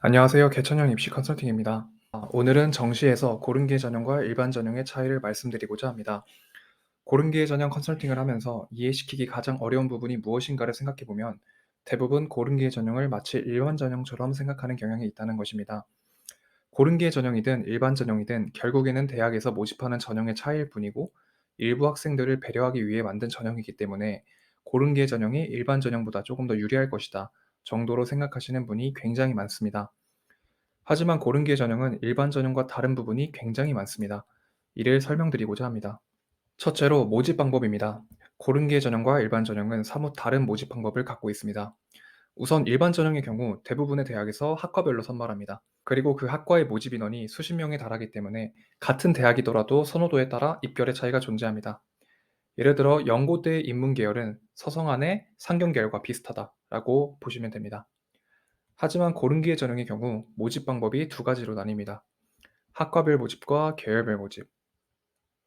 안녕하세요. 개천형 입시 컨설팅입니다. 오늘은 정시에서 고른기회 전형과 일반 전형의 차이를 말씀드리고자 합니다. 고른기회 전형 컨설팅을 하면서 이해시키기 가장 어려운 부분이 무엇인가를 생각해보면 대부분 고른기회 전형을 마치 일반 전형처럼 생각하는 경향이 있다는 것입니다. 고른기회 전형이든 일반 전형이든 결국에는 대학에서 모집하는 전형의 차이일 뿐이고 일부 학생들을 배려하기 위해 만든 전형이기 때문에 고른기회 전형이 일반 전형보다 조금 더 유리할 것이다 정도로 생각하시는 분이 굉장히 많습니다. 하지만 고른기의 전형은 일반 전형과 다른 부분이 굉장히 많습니다. 이를 설명드리고자 합니다. 첫째로 모집 방법입니다. 고른기의 전형과 일반 전형은 사뭇 다른 모집 방법을 갖고 있습니다. 우선 일반 전형의 경우 대부분의 대학에서 학과별로 선발합니다. 그리고 그 학과의 모집 인원이 수십 명에 달하기 때문에 같은 대학이더라도 선호도에 따라 입결의 차이가 존재합니다. 예를 들어 연고대의 인문계열은 서성안의 상경계열과 비슷하다라고 보시면 됩니다. 하지만 고른기의 전형의 경우 모집 방법이 두 가지로 나뉩니다. 학과별 모집과 계열별 모집.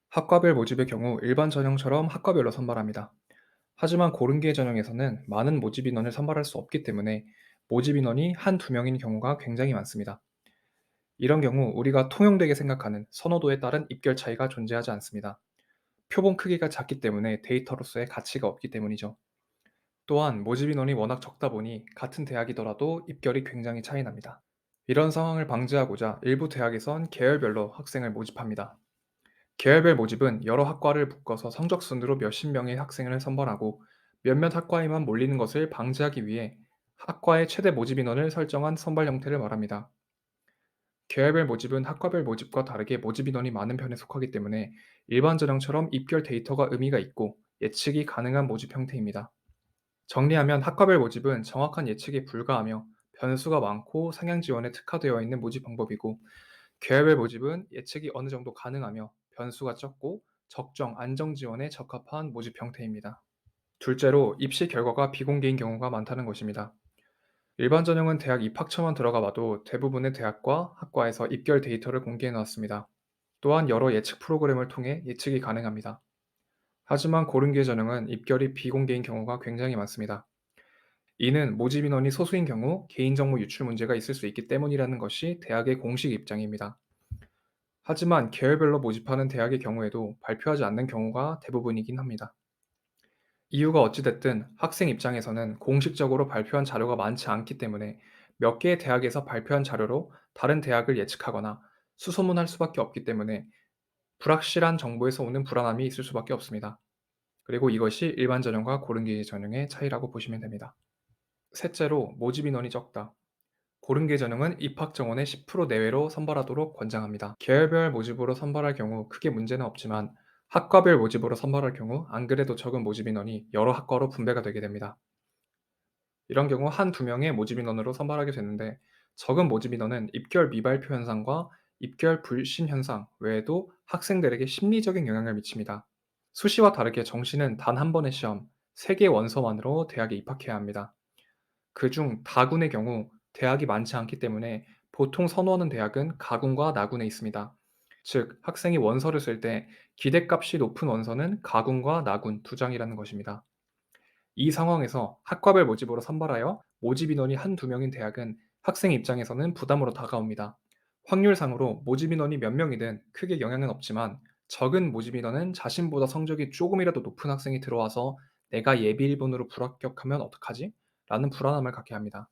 학과별 모집의 경우 일반 전형처럼 학과별로 선발합니다. 하지만 고른기의 전형에서는 많은 모집 인원을 선발할 수 없기 때문에 모집 인원이 한두 명인 경우가 굉장히 많습니다. 이런 경우 우리가 통용되게 생각하는 선호도에 따른 입결 차이가 존재하지 않습니다. 표본 크기가 작기 때문에 데이터로서의 가치가 없기 때문이죠. 또한 모집 인원이 워낙 적다 보니 같은 대학이더라도 입결이 굉장히 차이 납니다. 이런 상황을 방지하고자 일부 대학에선 계열별로 학생을 모집합니다. 계열별 모집은 여러 학과를 묶어서 성적 순으로 몇십 명의 학생을 선발하고 몇몇 학과에만 몰리는 것을 방지하기 위해 학과의 최대 모집 인원을 설정한 선발 형태를 말합니다. 계열별 모집은 학과별 모집과 다르게 모집 인원이 많은 편에 속하기 때문에 일반 전형처럼 입결 데이터가 의미가 있고 예측이 가능한 모집 형태입니다. 정리하면 학과별 모집은 정확한 예측에 불과하며 변수가 많고 상향 지원에 특화되어 있는 모집 방법이고, 계열별 모집은 예측이 어느 정도 가능하며 변수가 적고 적정 안정 지원에 적합한 모집 형태입니다. 둘째로 입시 결과가 비공개인 경우가 많다는 것입니다. 일반 전형은 대학 입학처만 들어가 봐도 대부분의 대학과 학과에서 입결 데이터를 공개해 놓았습니다. 또한 여러 예측 프로그램을 통해 예측이 가능합니다. 하지만 고른기회 전형은 입결이 비공개인 경우가 굉장히 많습니다. 이는 모집 인원이 소수인 경우 개인정보 유출 문제가 있을 수 있기 때문이라는 것이 대학의 공식 입장입니다. 하지만 계열별로 모집하는 대학의 경우에도 발표하지 않는 경우가 대부분이긴 합니다. 이유가 어찌됐든 학생 입장에서는 공식적으로 발표한 자료가 많지 않기 때문에 몇 개의 대학에서 발표한 자료로 다른 대학을 예측하거나 수소문할 수밖에 없기 때문에 불확실한 정보에서 오는 불안함이 있을 수밖에 없습니다. 그리고 이것이 일반 전형과 고른기 전형의 차이라고 보시면 됩니다. 셋째로 모집 인원이 적다. 고른계 전형은 입학 정원의 10% 내외로 선발하도록 권장합니다. 계열별 모집으로 선발할 경우 크게 문제는 없지만 학과별 모집으로 선발할 경우 안 그래도 적은 모집 인원이 여러 학과로 분배가 되게 됩니다. 이런 경우 한두 명의 모집 인원으로 선발하게 되는데, 적은 모집 인원은 입결 미발표 현상과 입결 불신 현상 외에도 학생들에게 심리적인 영향을 미칩니다. 수시와 다르게 정시는 단 한 번의 시험, 3개 원서만으로 대학에 입학해야 합니다. 그중 다군의 경우 대학이 많지 않기 때문에 보통 선호하는 대학은 가군과 나군에 있습니다. 즉, 학생이 원서를 쓸 때 기대값이 높은 원서는 가군과 나군 두 장이라는 것입니다. 이 상황에서 학과별 모집으로 선발하여 모집 인원이 한두 명인 대학은 학생 입장에서는 부담으로 다가옵니다. 확률상으로 모집 인원이 몇 명이든 크게 영향은 없지만 적은 모집 인원은 자신보다 성적이 조금이라도 높은 학생이 들어와서 내가 예비 1번으로 불합격하면 어떡하지? 라는 불안함을 갖게 합니다.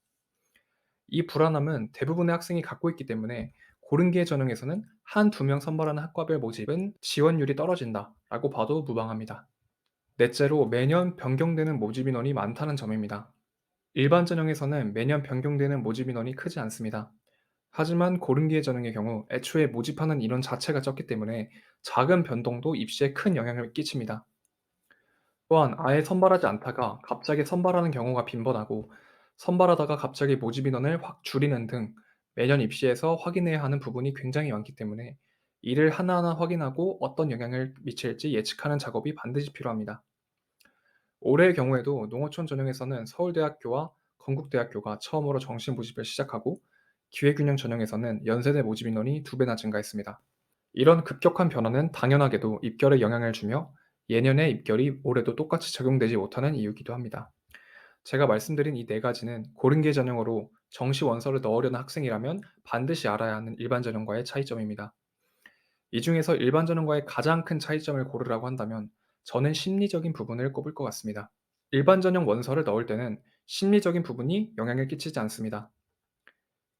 이 불안함은 대부분의 학생이 갖고 있기 때문에 고른기회 전형에서는 한두 명 선발하는 학과별 모집은 지원율이 떨어진다 라고 봐도 무방합니다. 넷째로 매년 변경되는 모집 인원이 많다는 점입니다. 일반 전형에서는 매년 변경되는 모집 인원이 크지 않습니다. 하지만 고른기회 전형의 경우 애초에 모집하는 인원 자체가 적기 때문에 작은 변동도 입시에 큰 영향을 끼칩니다. 또한 아예 선발하지 않다가 갑자기 선발하는 경우가 빈번하고, 선발하다가 갑자기 모집 인원을 확 줄이는 등 매년 입시에서 확인해야 하는 부분이 굉장히 많기 때문에 이를 하나하나 확인하고 어떤 영향을 미칠지 예측하는 작업이 반드시 필요합니다. 올해의 경우에도 농어촌 전형에서는 서울대학교와 건국대학교가 처음으로 정시 모집을 시작하고, 기회균형 전형에서는 연세대 모집 인원이 2배나 증가했습니다. 이런 급격한 변화는 당연하게도 입결에 영향을 주며 예년의 입결이 올해도 똑같이 적용되지 못하는 이유이기도 합니다. 제가 말씀드린 이 네 가지는 고른계 전형으로 정시 원서를 넣으려는 학생이라면 반드시 알아야 하는 일반 전형과의 차이점입니다. 이 중에서 일반 전형과의 가장 큰 차이점을 고르라고 한다면 저는 심리적인 부분을 꼽을 것 같습니다. 일반 전형 원서를 넣을 때는 심리적인 부분이 영향을 끼치지 않습니다.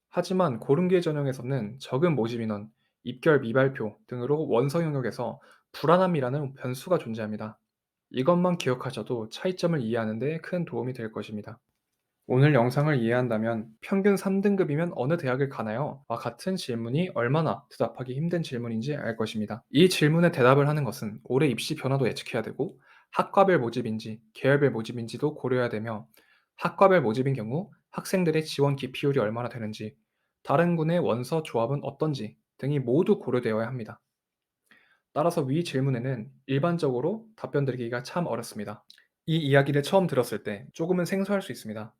하지만 고른계 전형에서는 적은 모집 인원, 입결 미발표 등으로 원서 영역에서 불안함이라는 변수가 존재합니다. 이것만 기억하셔도 차이점을 이해하는 데 큰 도움이 될 것입니다. 오늘 영상을 이해한다면 평균 3등급이면 어느 대학을 가나요? 와 같은 질문이 얼마나 대답하기 힘든 질문인지 알 것입니다. 이 질문에 대답을 하는 것은 올해 입시 변화도 예측해야 되고 학과별 모집인지 계열별 모집인지도 고려해야 되며 학과별 모집인 경우 학생들의 지원 기피율이 얼마나 되는지 다른 군의 원서 조합은 어떤지 등이 모두 고려되어야 합니다. 따라서 위 질문에는 일반적으로 답변 드리기가 참 어렵습니다. 이 이야기를 처음 들었을 때 조금은 생소할 수 있습니다.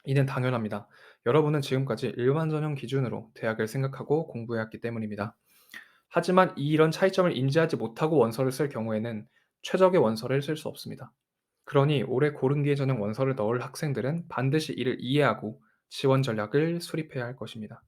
이는 당연합니다. 여러분은 지금까지 일반 전형 기준으로 대학을 생각하고 공부해왔기 때문입니다. 하지만 이런 차이점을 인지하지 못하고 원서를 쓸 경우에는 최적의 원서를 쓸 수 없습니다. 그러니 올해 고른기에 전형 원서를 넣을 학생들은 반드시 이를 이해하고 지원 전략을 수립해야 할 것입니다.